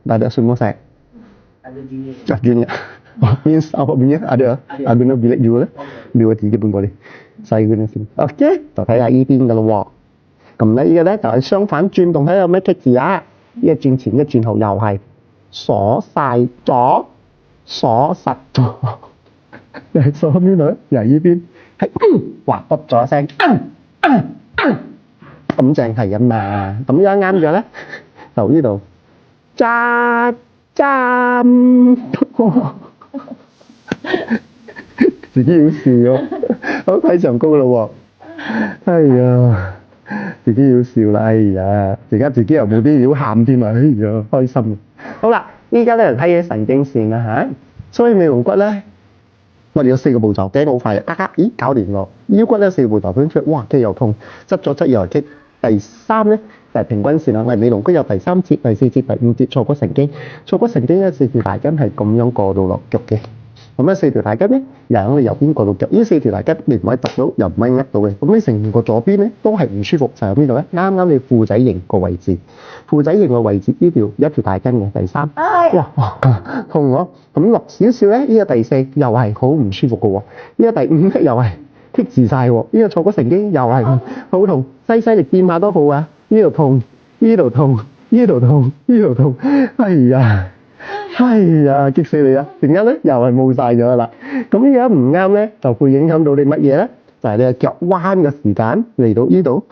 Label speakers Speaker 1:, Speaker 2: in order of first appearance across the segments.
Speaker 1: ada semua saya.
Speaker 2: Ada junior.
Speaker 1: Junior. Means apa bunyinya? Ada. Guna bilik juga. 2-3 pun boleh. Saya guna sini. OK， 就睇下呢邊㗎咯喎。咁咧呢個咧就係相反轉動，睇下有咩 trick 字啊？呢個轉前一轉後又係鎖晒咗，鎖實咗。又係鎖邊度咧？又係呢邊係滑卜咗一聲，咁正係啊嘛。咁而家啱咗咧，就呢度揸。自己要笑喎，好睇上高咯喎，哎呀，自己要笑啦，哎呀，而家自己又冇啲料喊添啊，哎呀，開心。好啦，依家咧睇嘢神經線啦嚇，所以尾龍骨咧，我哋有4個步驟，頸好快咦搞掂喎，腰骨咧4個步驟分出，哇肌又痛，側咗側右棘。第3咧就係平均線啦，我哋尾龍骨有第3節、第4節、第5節坐骨神經，坐骨神經咧4條大筋係咁樣過到落腳嘅。咁咧4條大筋咧又喺你右邊過到腳，呢4條大筋你唔可以揼到，又唔可以呃到嘅。咁你成個左邊咧都係唔舒服，就喺邊度咧？啱啱你褲仔型個位置，褲仔型個位置呢條一條大筋嘅第3，哇痛咗。咁落少少咧，呢個第4又係好唔舒服嘅喎，呢個第5咧又係棘住晒喎，呢個坐骨神經又係好痛，西力掂下都好啊，呢度痛，呢度痛，呢度痛，呢度痛，哎呀，激死你啊！點解咧？又係冇晒咗啦。咁而家唔啱咧，就會影響到你乜嘢咧？就係你嘅腳彎嘅時間嚟到呢度，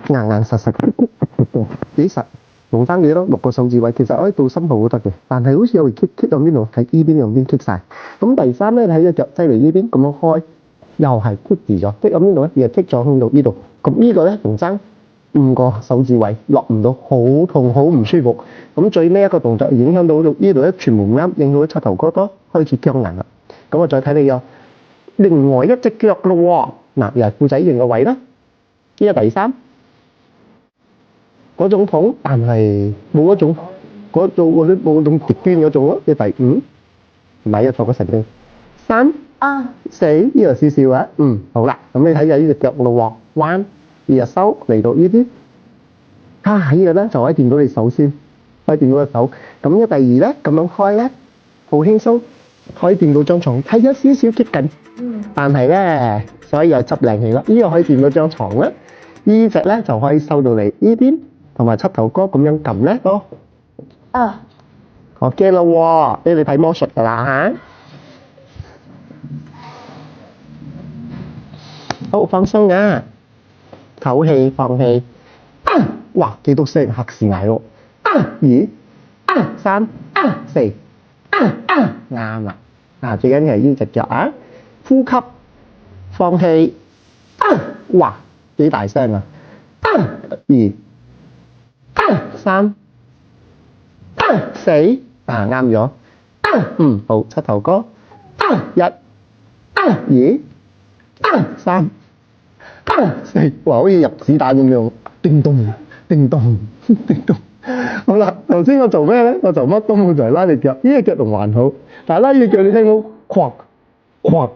Speaker 1: 硬實，幾實，用翻幾多6個手指位，其實可以到心口都得嘅。但係好似有棘到邊度，喺呢邊兩邊棘晒。咁第3咧，喺隻腳擠嚟呢邊咁樣開，又係棘住咗，棘到邊度咧？又棘咗去到呢度。咁呢個咧仲爭5個手指位，落唔到，好痛，好唔舒服。咁最尾一個動作影響到呢度咧，全部唔啱，令到啲膝頭哥都開始僵硬啦。咁我再睇你有另外一隻腳咯喎，嗱又係褲仔型嘅位啦。呢個第3嗰種痛，但係冇嗰種冇嗰種極端嗰種咯。呢第5唔係坐骨神經3、4呢度少少啊。好啦，咁你睇下呢隻腳咯喎，彎呢隻手嚟到呢啲，呢個咧就可以掂到你手先。可以掂到個手，咁嘅第2咧，咁樣開咧，好輕鬆，可以掂到張床，係有少少接近，但係咧，所以又執靚氣啦。呢個可以掂到張床啦，呢隻咧就可以收到你呢邊，同埋膝頭哥咁樣撳咧都，OK 啦喎，俾你睇魔術㗎啦嚇。好放鬆啊，唞氣放氣，哇幾多聲嚇死捱喎！2、3、4，啱啦。最緊要係呢隻腳啊，呼吸，放氣，哇，幾大聲啊！2、3、4，啱咗。好，膝頭哥，1、2、3、4，哇，好似入子彈咁樣，叮咚，叮咚，叮咚。好啦，頭先我做咩咧？我做乜都冇，就係拉你腳。呢隻腳仲還好，但係拉你腳你聽到哐，好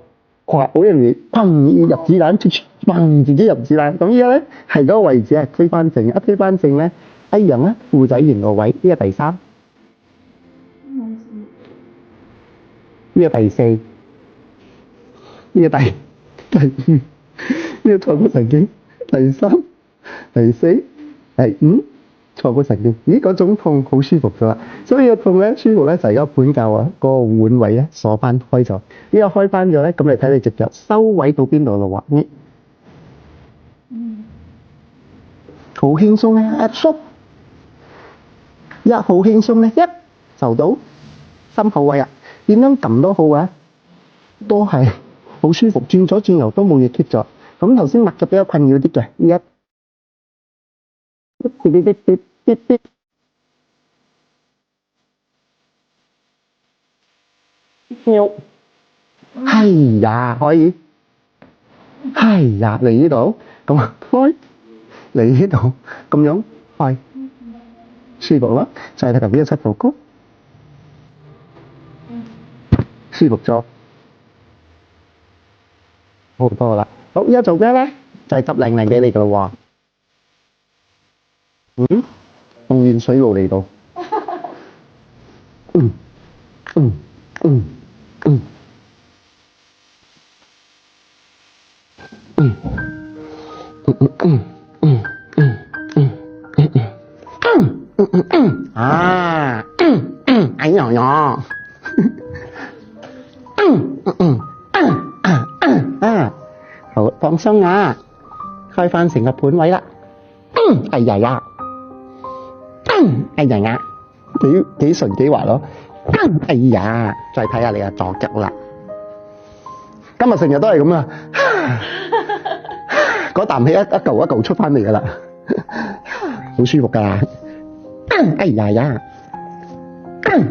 Speaker 1: 容易砰入子彈，砰自己入子彈。咁依家咧係嗰個位置係推翻正，一推翻正咧一樣咧褲仔型個位，呢個第3，呢個第4，呢個第5，呢個坐骨神經第3、第4、第5。坐骨神經，咦嗰種痛好舒服咗啦，所以個痛咧舒服咧就係而家盤教啊，個腕位咧鎖翻開咗，呢個開翻咗咧，咁你睇你隻腳收位到邊度咯喎，好輕鬆咧，一縮，好輕鬆咧，一就到心口位啊，點樣撳都好啊，都係好舒服，轉左轉右都冇嘢棘咗。咁頭先擘腳比較困擾啲嘅，呢喵，係呀，可以，係呀，嚟呢度，咁開，嚟呢度，咁樣開，舒服啦，就係頭邊嘅膝頭哥，舒服咗，好多啦。好，而家做咩咧？就係執靚靚俾你噶啦喎。用軟水爐嚟到。嗯嗯嗯嗯嗯啊，哎呀呀，好放鬆啊，開翻成個盤位啦，哎呀呀，哎呀呀，幾順幾滑咯，哎呀，再睇下你嘅左腳啦，今日成日都係咁啊，嗰啖氣一嚿一嚿出翻嚟噶啦，好舒服噶，哎呀呀，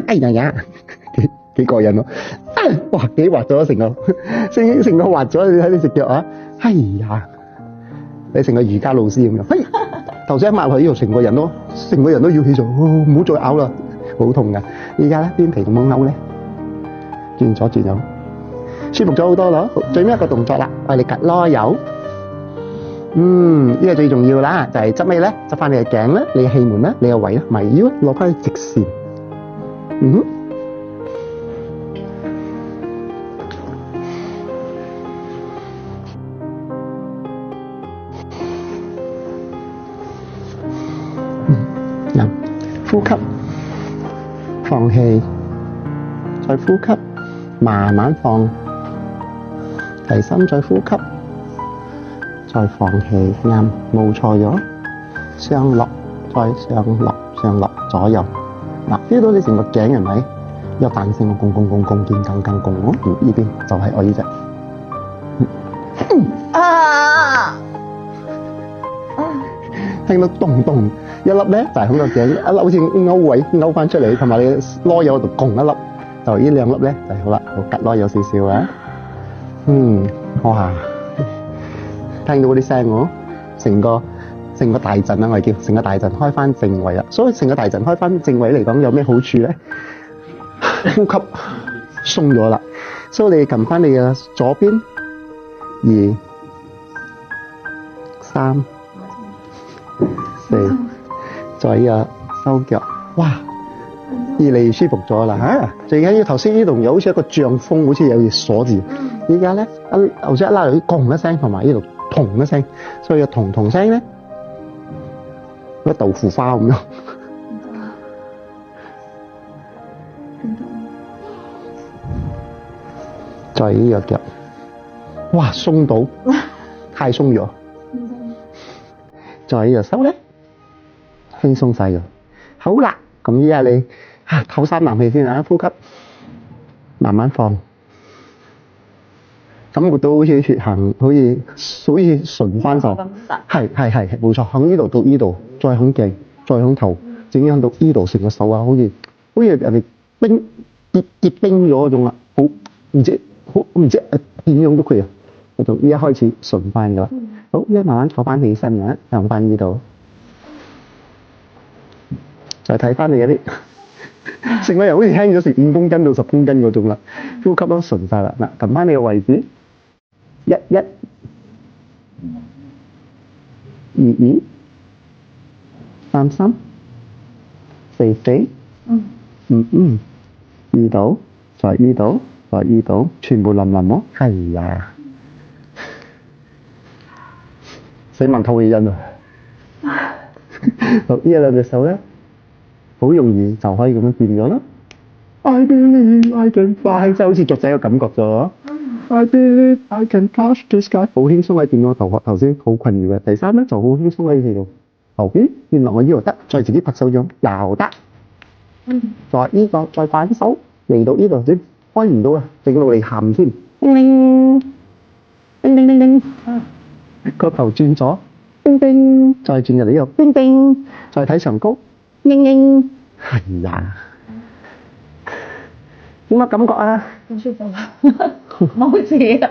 Speaker 1: 哎呀呀，幾過癮咯，哇幾滑咗成個滑咗，你睇你隻腳啊，哎呀，你成個瑜伽老師咁樣，嘿，頭先一抹落呢度，成個人都要起咗，唔好再拗啦，好痛噶，依家咧邊皮咁樣勾咧，轉左轉右，舒服咗好多咯，最尾一個動作啦，我哋趌囉柚。呢個最重要啦，就係執咩咧？執翻你嘅頸啦，你嘅氣門啦，你嘅胃啦，埋腰，落翻去直線。呼吸，放氣，再呼吸，慢慢放。第三再呼吸。再放氣，啱，冇錯咗。上落，再上落，左右。嗱，feel到你成個頸係咪有彈性？拱，見更拱咯。呢邊就係我呢隻。聽到咚咚一粒咧，就係喺個頸一粒，好似勾位勾翻出嚟，同埋你囉柚度拱一粒，就呢兩粒咧就係好啦。我趌囉有少少啊。哇！聽到嗰啲聲喎，成個大陣啊，我哋叫成個大陣開翻正位啦。所以成個大陣開翻正位嚟講，有咩好處咧？呼吸鬆咗啦，所以你撳翻你嘅左邊，2、3、4，再呢個收腳，哇！越嚟越舒服咗啦嚇！最緊要頭先呢度有好似一個脹風，好似有嘢鎖住。依家咧頭先一拉嚟，轟一聲，同埋呢度。同一聲，所以有同聲咧，個豆腐花咁樣。再呢個腳，哇鬆到，太鬆咗。再呢個手咧，輕鬆晒咗。好啦，咁依家你唞3啖氣先啊，呼吸，慢慢放。感覺到好似血行，好似順翻晒，係冇錯。響呢度到呢度，再響頸，再響頭，整響到呢度成個手啊，好似人哋結冰咗嗰種啦，好唔知點樣都佢啊，我就依家開始順翻噶啦。好，依家慢慢坐翻起身啊，向翻呢度，再睇翻你嗰啲，成個人好似輕咗成5公斤到10公斤嗰種啦，呼吸都順晒啦。嗱，撳翻你個位置。1、2、3、4、呢度，再呢度，再呢度，全部冧咯。係呀，死問吐氣音啊！好，呢兩隻手咧，好容易就可以咁樣變咗啦。I believe I can fly，即係好似雀仔嘅感覺咗。I believe I can touch the sky，好輕鬆喺變個頭殼，頭先好困擾嘅。第三咧就好輕鬆喺呢度，後邊原來我呢度得，再自己拍手掌又得。再呢個再反手嚟到呢度先開唔到啊，整到你喊先。叮叮，個頭轉左，叮叮，再轉入嚟呢度，叮叮，再睇上高，係呀。點乜感覺啊？
Speaker 2: 好舒服啊！冇事啊！